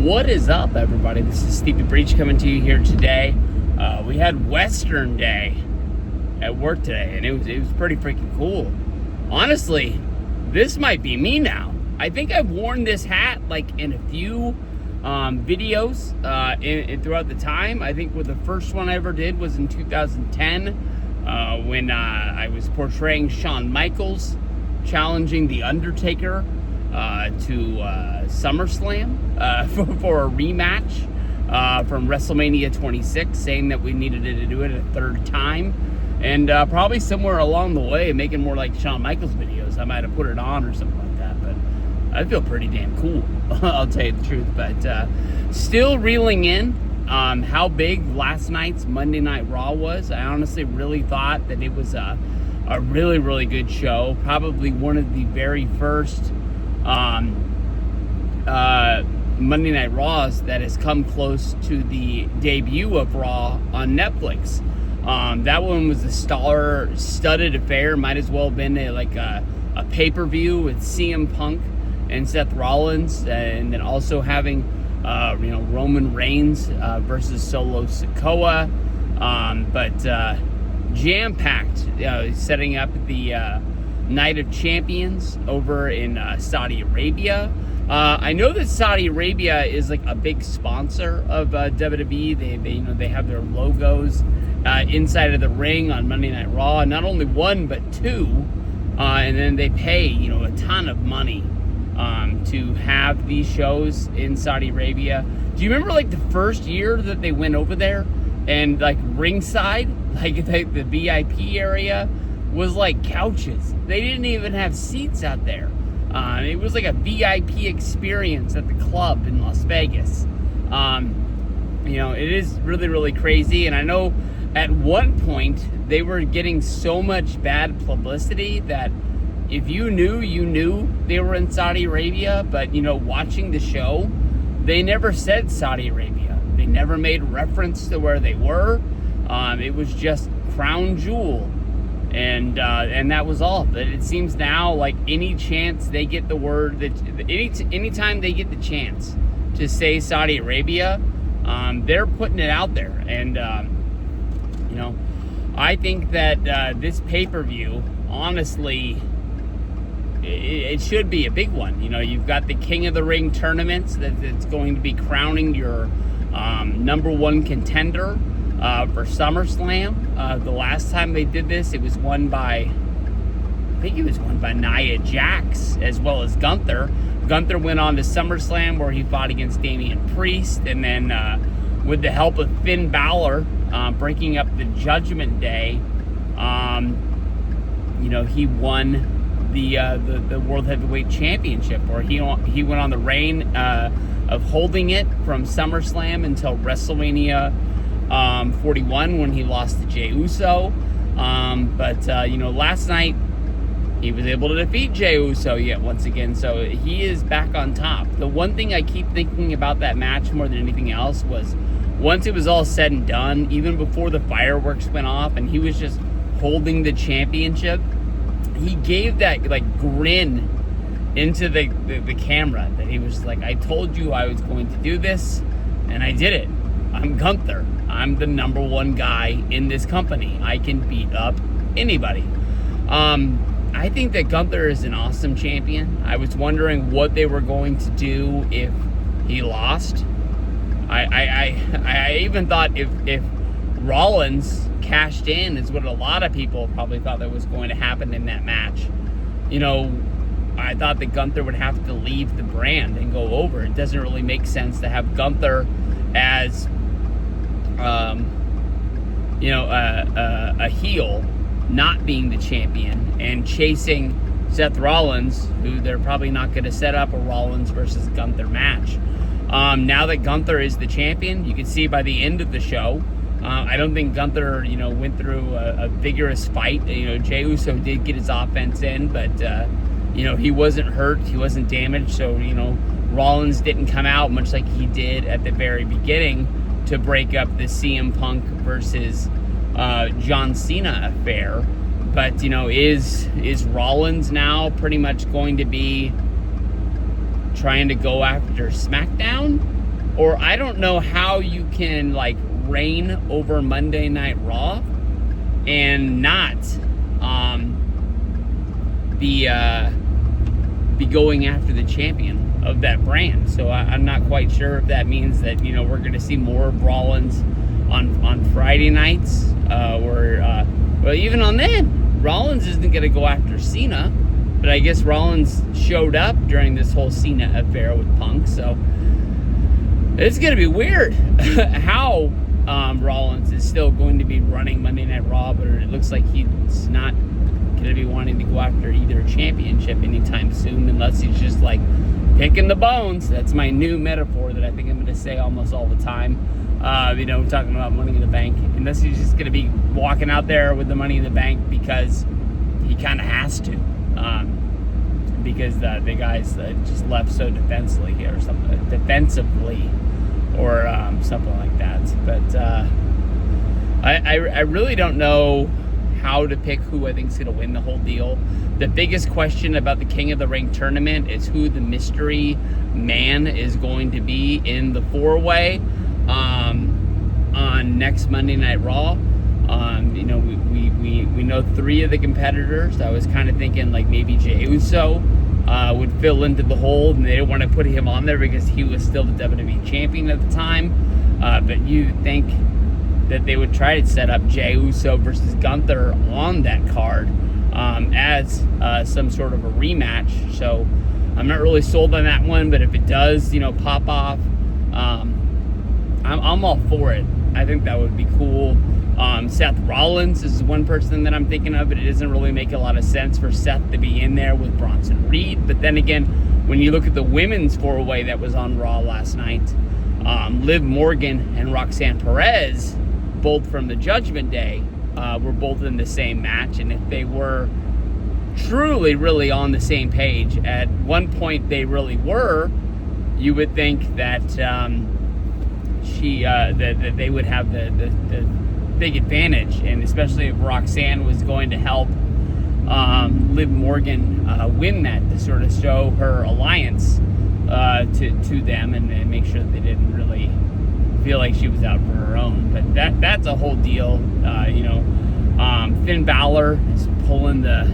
What is up, everybody? This is Stevie Breach coming to you here today. We had Western Day at work today, and it was pretty freaking cool. Honestly, this might be me now. I think I've worn this hat like in a few videos throughout the time. I think the first one I ever did was in 2010 when I was portraying Shawn Michaels challenging The Undertaker to SummerSlam for a rematch from WrestleMania 26, saying that we needed to do it a third time. And probably somewhere along the way, making more like Shawn Michaels videos, I might have put it on or something like that. But I feel pretty damn cool, I'll tell you the truth. But still reeling in how big last night's Monday Night Raw was. I honestly really thought that it was a really, really good show. Probably one of the very first Monday Night Raws that has come close to the debut of Raw on Netflix. That one was a star-studded affair. Might as well have been a pay-per-view with CM Punk and Seth Rollins, and then also having Roman Reigns versus Solo Sikoa. But jam-packed, setting up the Night of Champions over in Saudi Arabia. I know that Saudi Arabia is like a big sponsor of WWE. They have their logos inside of the ring on Monday Night Raw. Not only one but two, and then they pay a ton of money to have these shows in Saudi Arabia. Do you remember like the first year that they went over there and like ringside, like the VIP area was like couches? They didn't even have seats out there. It was like a VIP experience at the club in Las Vegas. It is really, really crazy. And I know at one point they were getting so much bad publicity that if you knew they were in Saudi Arabia. But, watching the show, they never said Saudi Arabia. They never made reference to where they were. It was just Crown Jewel. And that was all. But it seems now like any chance they get the word, that anytime they get the chance to say Saudi Arabia, they're putting it out there. And I think that this pay-per-view, honestly, it should be a big one. You've got the King of the Ring tournaments that's going to be crowning your number one contender for SummerSlam. The last time they did this, it was won by Nia Jax as well as Gunther. Gunther went on to SummerSlam where he fought against Damian Priest, and then with the help of Finn Balor breaking up the Judgment Day, he won the World Heavyweight Championship, or he went on the reign of holding it from SummerSlam until WrestleMania 41 when he lost to Jey Uso. But last night he was able to defeat Jey Uso yet once again, so he is back on top. The one thing I keep thinking about that match more than anything else was once it was all said and done, even before the fireworks went off and he was just holding the championship, he gave that grin into the camera that he was like, I told you I was going to do this, and I did it. I'm Gunther. I'm the number one guy in this company. I can beat up anybody. I think that Gunther is an awesome champion. I was wondering what they were going to do if he lost. I even thought if Rollins cashed in is what a lot of people probably thought that was going to happen in that match. I thought that Gunther would have to leave the brand and go over. It doesn't really make sense to have Gunther as a heel, not being the champion, and chasing Seth Rollins, who they're probably not going to set up a Rollins versus Gunther match. Now that Gunther is the champion, you can see by the end of the show, I don't think Gunther, went through a vigorous fight. Jey Uso did get his offense in, but he wasn't hurt, he wasn't damaged, so Rollins didn't come out much like he did at the very beginning to break up the CM Punk versus John Cena affair. But is Rollins now pretty much going to be trying to go after SmackDown? or I don't know how you can like reign over Monday Night Raw and not be going after the champion of that brand. So I'm not quite sure if that means that, you know, we're going to see more of Rollins on Friday nights, or even on then, Rollins isn't going to go after Cena, but I guess Rollins showed up during this whole Cena affair with Punk, so it's going to be weird how Rollins is still going to be running Monday Night Raw, but it looks like he's not going to be wanting to go after either championship anytime soon, unless he's just like picking the bones. That's my new metaphor that I think I'm going to say almost all the time. You know, talking about Money in the Bank, unless he's just going to be walking out there with the Money in the Bank because he kind of has to, because the guys just left so defensively here, or something, or something like that. But I really don't know how to pick who I think is going to win the whole deal. The biggest question about the King of the Ring tournament is who the mystery man is going to be in the four-way on next Monday Night Raw. You know, we know three of the competitors. I was kind of thinking like maybe Jey Uso would fill into the hole, and they didn't want to put him on there because he was still the WWE champion at the time. But you think that they would try to set up Jey Uso versus Gunther on that card as some sort of a rematch. So I'm not really sold on that one, but if it does, you know, pop off, I'm all for it. I think that would be cool. Seth Rollins is one person that I'm thinking of, but it doesn't really make a lot of sense for Seth to be in there with Bronson Reed. But then again, when you look at the women's four-way that was on Raw last night, Liv Morgan and Roxanne Perez, both from the Judgment Day, were both in the same match. And if they were truly, really on the same page, at one point they really were, you would think that that they would have the big advantage, and especially if Roxanne was going to help Liv Morgan win that, to sort of show her alliance to them, and make sure that they didn't really feel like she was out for her own. But that's a whole deal. You know, Finn Balor is pulling the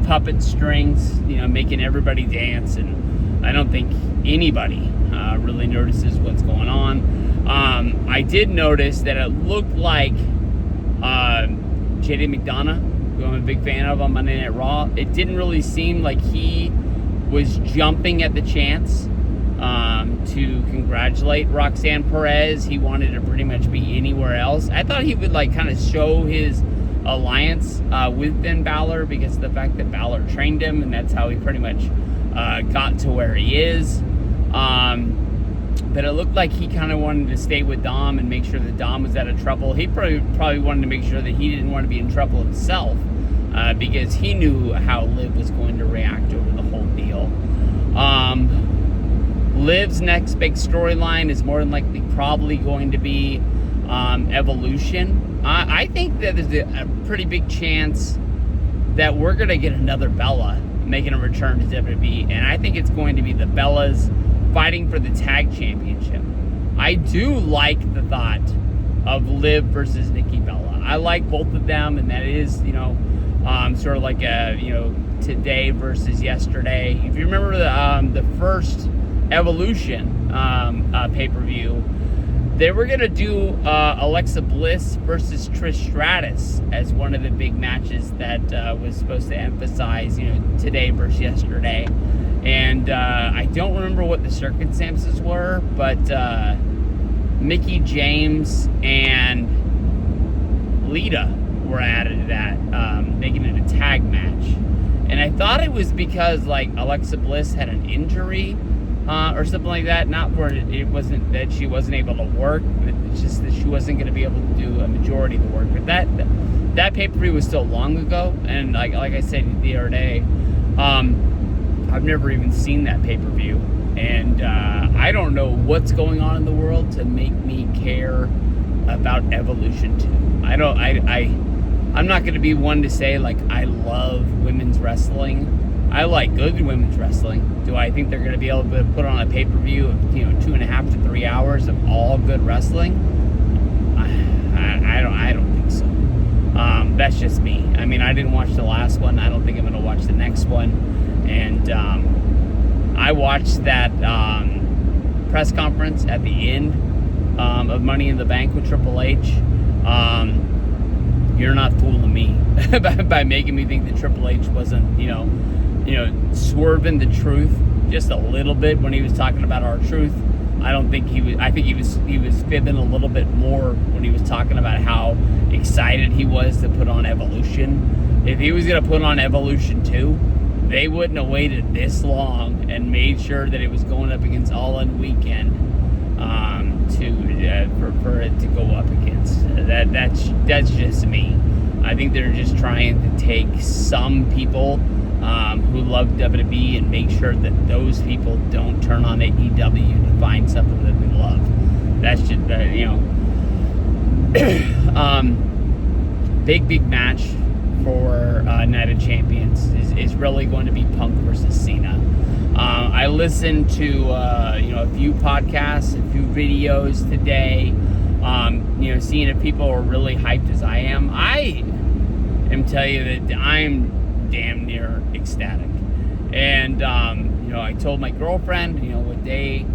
puppet strings, you know, making everybody dance, and I don't think anybody really notices what's going on. I did notice that it looked like JD McDonough, who I'm a big fan of on Monday Night Raw, it didn't really seem like he was jumping at the chance to congratulate Roxanne Perez. He wanted to pretty much be anywhere else. I thought he would like kind of show his alliance with Finn Balor because of the fact that Balor trained him, and that's how he pretty much got to where he is. But it looked like he kind of wanted to stay with Dom and make sure that Dom was out of trouble. He probably wanted to make sure that he didn't want to be in trouble himself, because he knew how Liv was going to react over the whole deal. Liv's next big storyline is more than likely probably going to be Evolution. I think that there's a pretty big chance that we're going to get another Bella making a return to WWE, and I think it's going to be the Bellas fighting for the tag championship. I do like the thought of Liv versus Nikki Bella. I like both of them, and that is, you know, sort of like a, you know, today versus yesterday. If you remember the first Evolution pay-per-view, they were going to do Alexa Bliss versus Trish Stratus as one of the big matches that was supposed to emphasize, you know, today versus yesterday. And I don't remember what the circumstances were, but Mickie James and Lita were added to that, making it a tag match. And I thought it was because, like, Alexa Bliss had an injury or something like that. Not where it wasn't that she wasn't able to work, but it's just that she wasn't going to be able to do a majority of the work. But that pay-per-view was still long ago, and like I said the other day, I've never even seen that pay-per-view, and I don't know what's going on in the world to make me care about Evolution 2. I'm not going to be one to say like I love women's wrestling, I like good women's wrestling. Do I think they're going to be able to put on a pay-per-view of 2.5 to 3 hours of all good wrestling? I don't think so. That's just me. I mean, I didn't watch the last one. I don't think I'm going to watch the next one. And I watched that press conference at the end of Money in the Bank with Triple H. You're not fooling me by making me think that Triple H wasn't, swerving the truth just a little bit when he was talking about R-Truth. I don't think he was. I think he was fibbing a little bit more when he was talking about how excited he was to put on Evolution. If he was going to put on Evolution 2, they wouldn't have waited this long and made sure that it was going up against All In Weekend for it to go up against. That's just me. I think they're just trying to take some people who love WWE and make sure that those people don't turn on AEW to find something that they love. That's just big match for Night of Champions is really going to be Punk versus Cena. I listened to a few podcasts, a few videos today. Seeing if people are really hyped as I am. I am telling you that I'm damn near ecstatic. And I told my girlfriend what day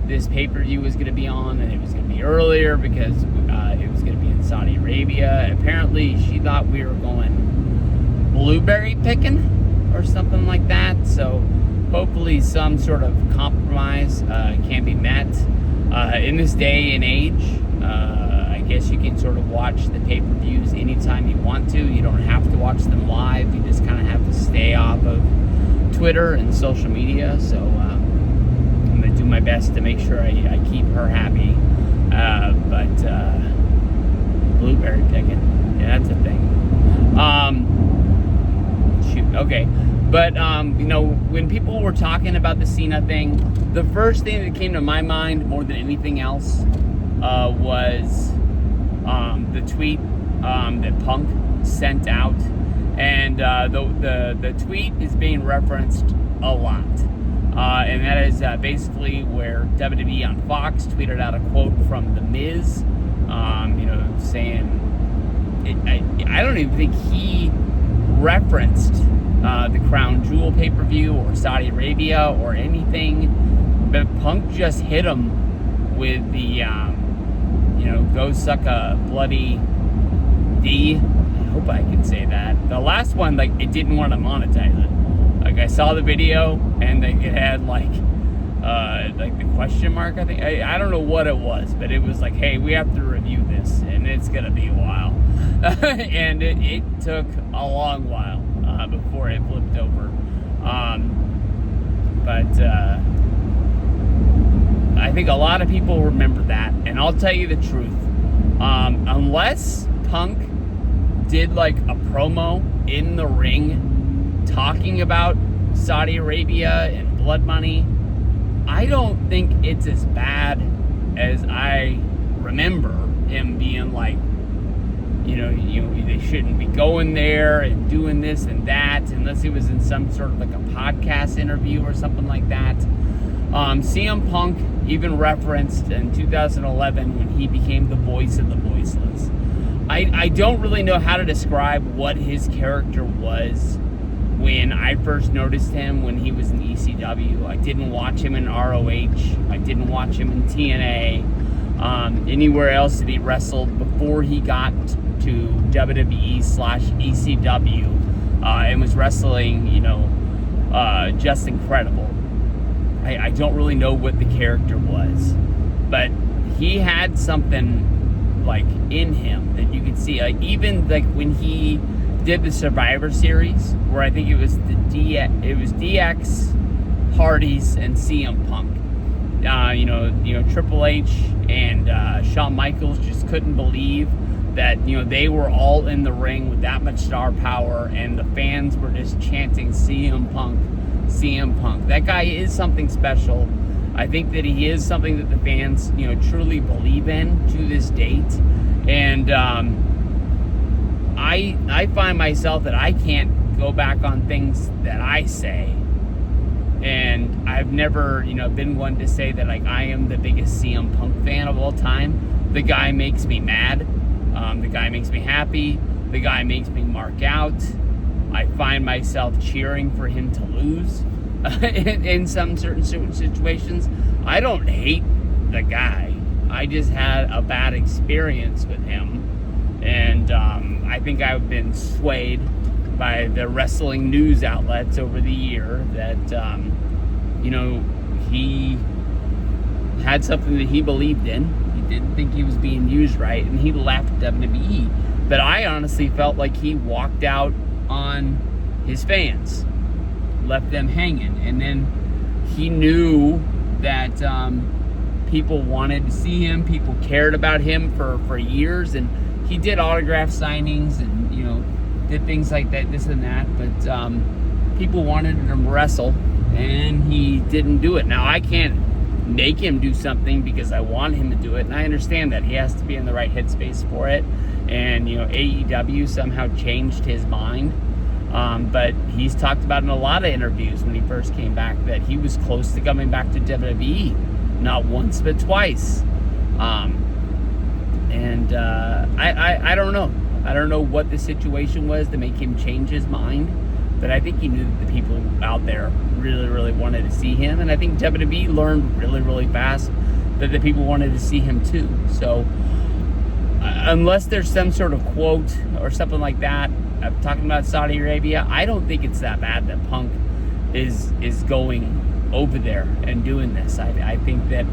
this pay-per-view was going to be on, and it was going to be earlier because it was going to be in Saudi Arabia. Apparently she thought we were going blueberry picking or something like that, so hopefully some sort of compromise can be met. In this day and age, I guess you can sort of watch the pay-per-views anytime you want to. You don't have to watch them live. You just kind of have to stay off of Twitter and social media. So I'm going to do my best to make sure I keep her happy. But blueberry picking, yeah, that's a thing. Okay. But, when people were talking about the Cena thing, the first thing that came to my mind more than anything else was the tweet that Punk sent out. And the tweet is being referenced a lot. And that is basically where WWE on Fox tweeted out a quote from The Miz, saying, I don't even think he referenced the Crown Jewel pay-per-view or Saudi Arabia or anything, but Punk just hit him with the, go suck a bloody D. I hope I can say that. The last one, it didn't want to monetize it. I saw the video, and it had, the question mark, I think. I don't know what it was, but it was hey, we have to review this, and it's going to be a while. And it took a long while before it flipped over. But I think a lot of people remember that, and I'll tell you the truth. Unless Punk did a promo in the ring talking about Saudi Arabia and blood money, I don't think it's as bad as I remember him being they shouldn't be going there and doing this and that, unless it was in some sort of a podcast interview or something like that. CM Punk even referenced in 2011 when he became the voice of the voiceless. I don't really know how to describe what his character was when I first noticed him when he was in ECW. I didn't watch him in ROH. I didn't watch him in TNA. Anywhere else that he wrestled before he got to WWE/ECW and was wrestling, just incredible. I don't really know what the character was, but he had something in him that you could see. Even when he did the Survivor Series, where I think it was DX, Hardys, and CM Punk. Triple H and Shawn Michaels just couldn't believe that they were all in the ring with that much star power, and the fans were just chanting CM Punk, CM Punk. That guy is something special. I think that he is something that the fans truly believe in to this date, and I find myself that I can't go back on things that I say. And I've never, been one to say that, like, I am the biggest CM Punk fan of all time. The guy makes me mad. The guy makes me happy. The guy makes me mark out. I find myself cheering for him to lose in some certain situations. I don't hate the guy. I just had a bad experience with him. And I think I've been swayed by the wrestling news outlets over the year that, he had something that he believed in. He didn't think he was being used right, and he left WWE. But I honestly felt like he walked out on his fans, left them hanging. And then he knew that people wanted to see him. People cared about him for years. And he did autograph signings and, did things like that, this and that. But people wanted him to wrestle, and he didn't do it. Now, I can't make him do something because I want him to do it. And I understand that he has to be in the right headspace for it. And, AEW somehow changed his mind. But he's talked about in a lot of interviews when he first came back that he was close to coming back to WWE. Not once, but twice. I don't know. I don't know what the situation was to make him change his mind. But I think he knew that the people out there really, really wanted to see him. And I think WWE learned really, really fast that the people wanted to see him too. So unless there's some sort of quote or something like that, talking about Saudi Arabia, I don't think it's that bad that Punk is going over there and doing this. I think that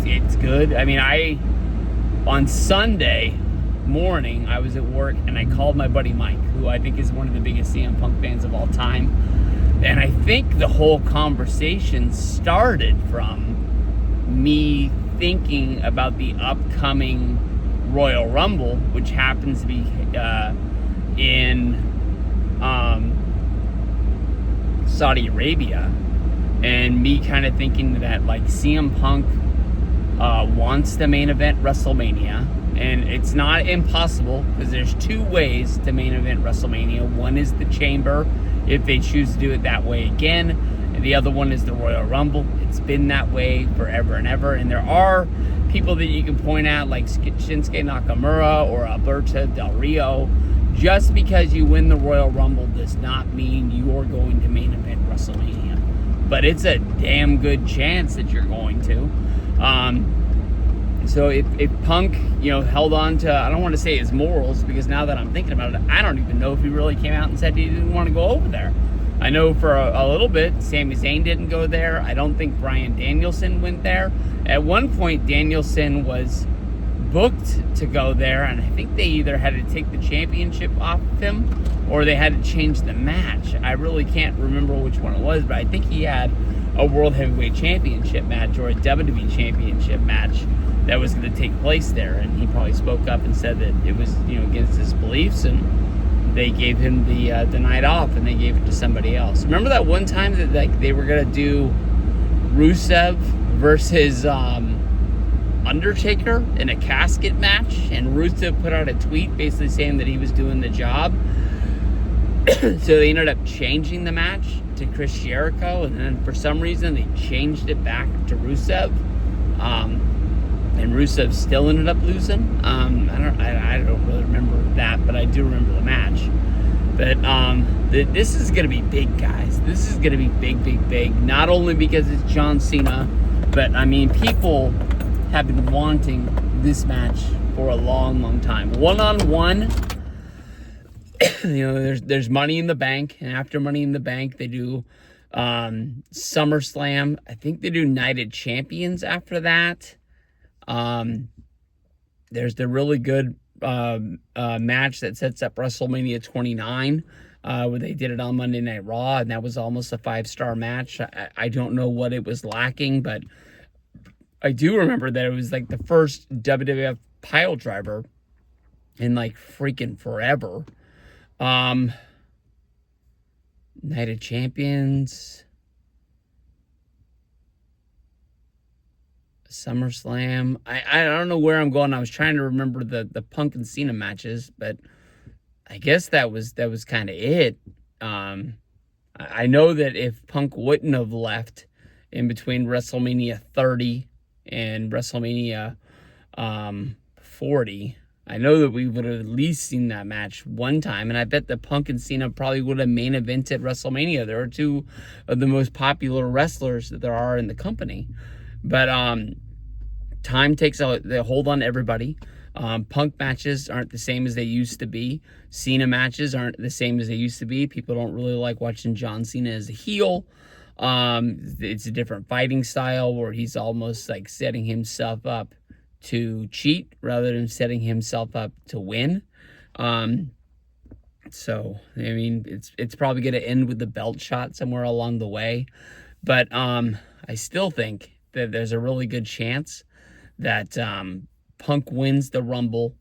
it's good. I mean, on Sunday morning, I was at work and I called my buddy Mike, who I think is one of the biggest CM Punk fans of all time. And I think the whole conversation started from me thinking about the upcoming Royal Rumble, which happens to be in Saudi Arabia, and me kind of thinking that, like, CM Punk wants the main event WrestleMania. And it's not impossible, because there's two ways to main event WrestleMania. One is the Chamber, if they choose to do it that way again. And the other one is the Royal Rumble. It's been that way forever and ever. And there are people that you can point out, like Shinsuke Nakamura or Alberto Del Rio. Just because you win the Royal Rumble does not mean you're going to main event WrestleMania. But it's a damn good chance that you're going to. So if Punk, held on to, I don't want to say his morals, because now that I'm thinking about it, I don't even know if he really came out and said he didn't want to go over there. I know for a little bit, Sami Zayn didn't go there. I don't think Bryan Danielson went there. At one point, Danielson was booked to go there, and I think they either had to take the championship off of him or they had to change the match. I really can't remember which one it was, but I think he had a World Heavyweight Championship match or a WWE Championship match that was going to take place there, and he probably spoke up and said that it was, against his beliefs, and they gave him the night off, and they gave it to somebody else. Remember that one time that, like, they were going to do Rusev versus Undertaker in a casket match, and Rusev put out a tweet basically saying that he was doing the job. So they ended up changing the match to Chris Jericho, and then for some reason they changed it back to Rusev. And Rusev still ended up losing. I don't really remember that, but I do remember the match. But this is going to be big, guys. This is going to be big, big, big. Not only because it's John Cena, but, I mean, people have been wanting this match for a long, long time. One-on-one, there's Money in the Bank. And after Money in the Bank, they do SummerSlam. I think they do Night of Champions after that. There's the really good match that sets up WrestleMania 29, where they did it on Monday Night Raw, and that was almost a 5-star match. I don't know what it was lacking, but I do remember that it was like the first WWF pile driver in like freaking forever. Night of Champions, SummerSlam. I don't know where I'm going. I was trying to remember the Punk and Cena matches, but I guess that was kind of it. I know that if Punk wouldn't have left in between WrestleMania 30 and WrestleMania 40, I know that we would have at least seen that match one time, and I bet that Punk and Cena probably would have main evented WrestleMania. There are two of the most popular wrestlers that there are in the company. But time takes a hold on everybody. Punk matches aren't the same as they used to be. Cena matches aren't the same as they used to be. People don't really like watching John Cena as a heel. It's a different fighting style where he's almost like setting himself up to cheat rather than setting himself up to win. So I mean, it's probably going to end with the belt shot somewhere along the way, but I still think that there's a really good chance that Punk wins the Rumble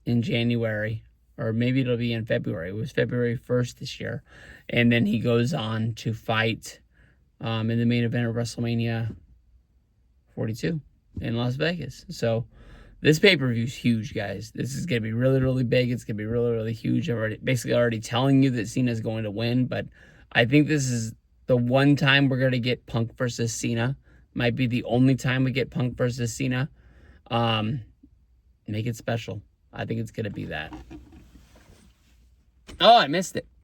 in January, or maybe it'll be in February. It was February 1st this year, and then he goes on to fight in the main event of WrestleMania 42 in Las Vegas. So this pay-per-view is huge, guys. This is going to be really, really big. It's going to be really, really huge. I'm already telling you that Cena's going to win, but I think this is the one time we're going to get Punk versus Cena. Might be the only time we get Punk versus Cena. Make it special. I think it's going to be that. Oh, I missed it.